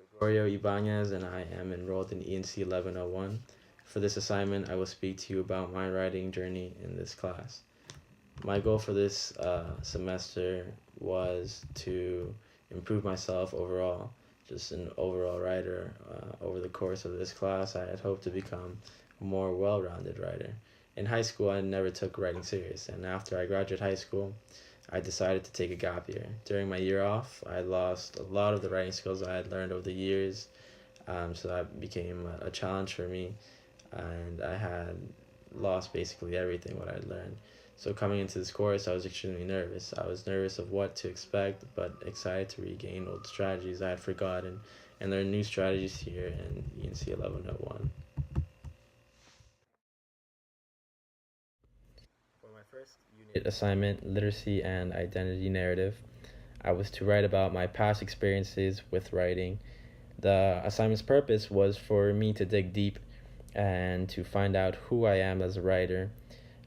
Gregorio Ibañez, and I am enrolled in ENC 1101. For this assignment, I will speak to you about my writing journey in this class. My goal for this semester was to improve myself overall, just an overall writer. Over the course of this class, I had hoped to become a more well-rounded writer. In high school, I never took writing serious, and after I graduated high school, I decided to take a gap year. During my year off, I lost a lot of the writing skills I had learned over the years, so that became a challenge for me, and I had lost basically everything what I'd learned. So coming into this course, I was extremely nervous. I was nervous of what to expect, but excited to regain old strategies I had forgotten and learn new strategies here in ENC 1101. For my first unit assignment, Literacy and Identity Narrative, I was to write about my past experiences with writing. The assignment's purpose was for me to dig deep and to find out who I am as a writer,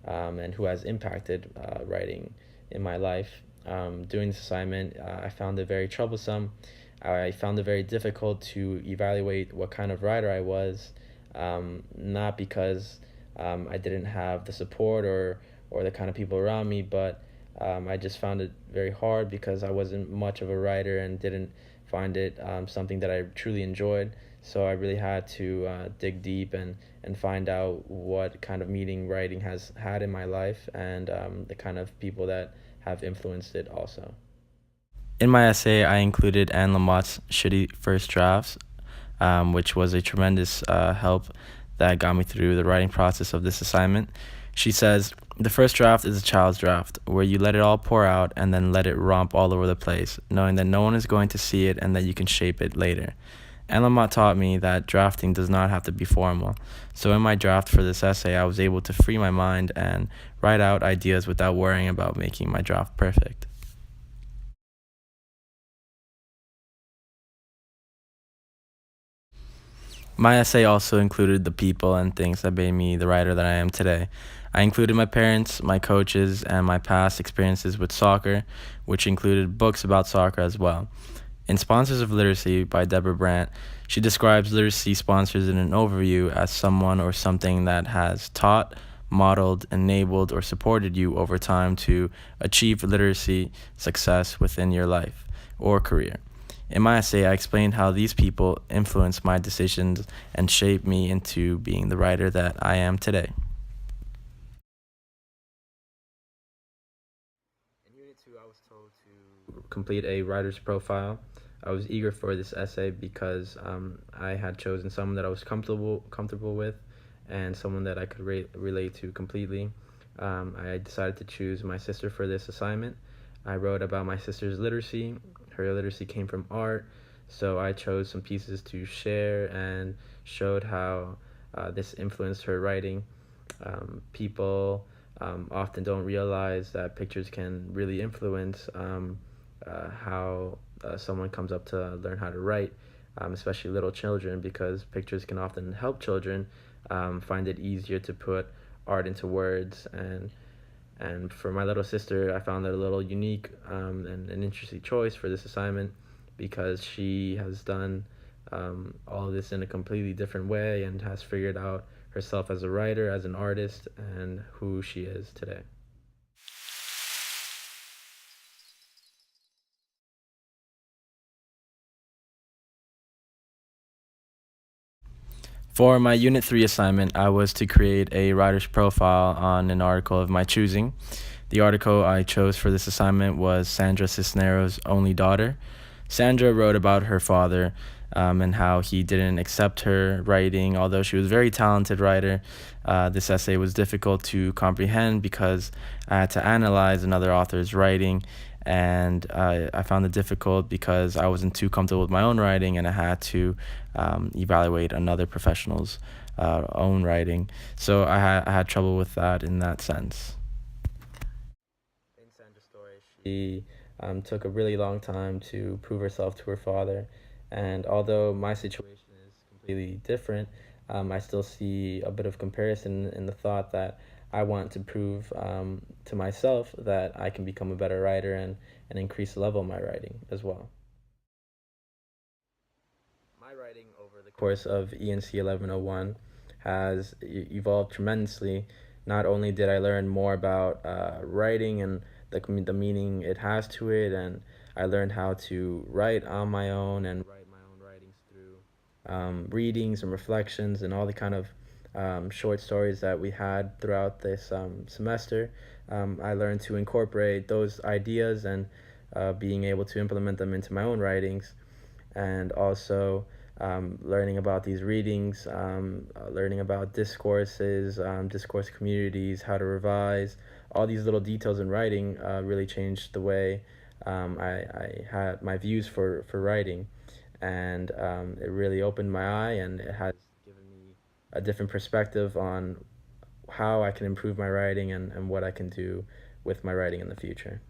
and who has impacted writing in my life. Doing this assignment, I found it very troublesome. I found it very difficult to evaluate what kind of writer I was, not because I didn't have the support or the kind of people around me, but I just found it very hard because I wasn't much of a writer and didn't find it something that I truly enjoyed. So I really had to dig deep and find out what kind of meaning writing has had in my life and the kind of people that have influenced it also. In my essay, I included Anne Lamott's Shitty First Drafts, which was a tremendous help that got me through the writing process of this assignment. She says, "The first draft is a child's draft, where you let it all pour out and then let it romp all over the place, knowing that no one is going to see it and that you can shape it later." And Lamont taught me that drafting does not have to be formal. So in my draft for this essay, I was able to free my mind and write out ideas without worrying about making my draft perfect. My essay also included the people and things that made me the writer that I am today. I included my parents, my coaches, and my past experiences with soccer, which included books about soccer as well. In Sponsors of Literacy by Deborah Brandt, she describes literacy sponsors in an overview as someone or something that has taught, modeled, enabled, or supported you over time to achieve literacy success within your life or career. In my essay, I explained how these people influenced my decisions and shaped me into being the writer that I am today. In Unit 2, I was told to complete a writer's profile. I was eager for this essay because I had chosen someone that I was comfortable with and someone that I could relate to completely. I decided to choose my sister for this assignment. I wrote about my sister's literacy. Her literacy came from art, so I chose some pieces to share and showed how this influenced her writing. People often don't realize that pictures can really influence how someone comes up to learn how to write, especially little children, because pictures can often help children find it easier to put art into words. And for my little sister, I found it a little unique and an interesting choice for this assignment because she has done all of this in a completely different way and has figured out herself as a writer, as an artist, and who she is today. For my Unit 3 assignment, I was to create a writer's profile on an article of my choosing. The article I chose for this assignment was Sandra Cisneros' only daughter. Sandra wrote about her father and how he didn't accept her writing, although she was a very talented writer. This essay was difficult to comprehend because I had to analyze another author's writing, and I found it difficult because I wasn't too comfortable with my own writing, and I had to evaluate another professional's own writing. So I had trouble with that in that sense. In Sandra's story, she took a really long time to prove herself to her father. And although my situation is completely different, I still see a bit of comparison in the thought that I want to prove to myself that I can become a better writer and increase the level of my writing as well. course of ENC 1101 has evolved tremendously. Not only did I learn more about writing and the meaning it has to it, and I learned how to write on my own and write my own writings through readings and reflections and all the kind of short stories that we had throughout this semester. I learned to incorporate those ideas and being able to implement them into my own writings, and also learning about these readings, learning about discourses, discourse communities, how to revise. All these little details in writing really changed the way I had my views for writing, and it really opened my eye, and it has given me a different perspective on how I can improve my writing and what I can do with my writing in the future.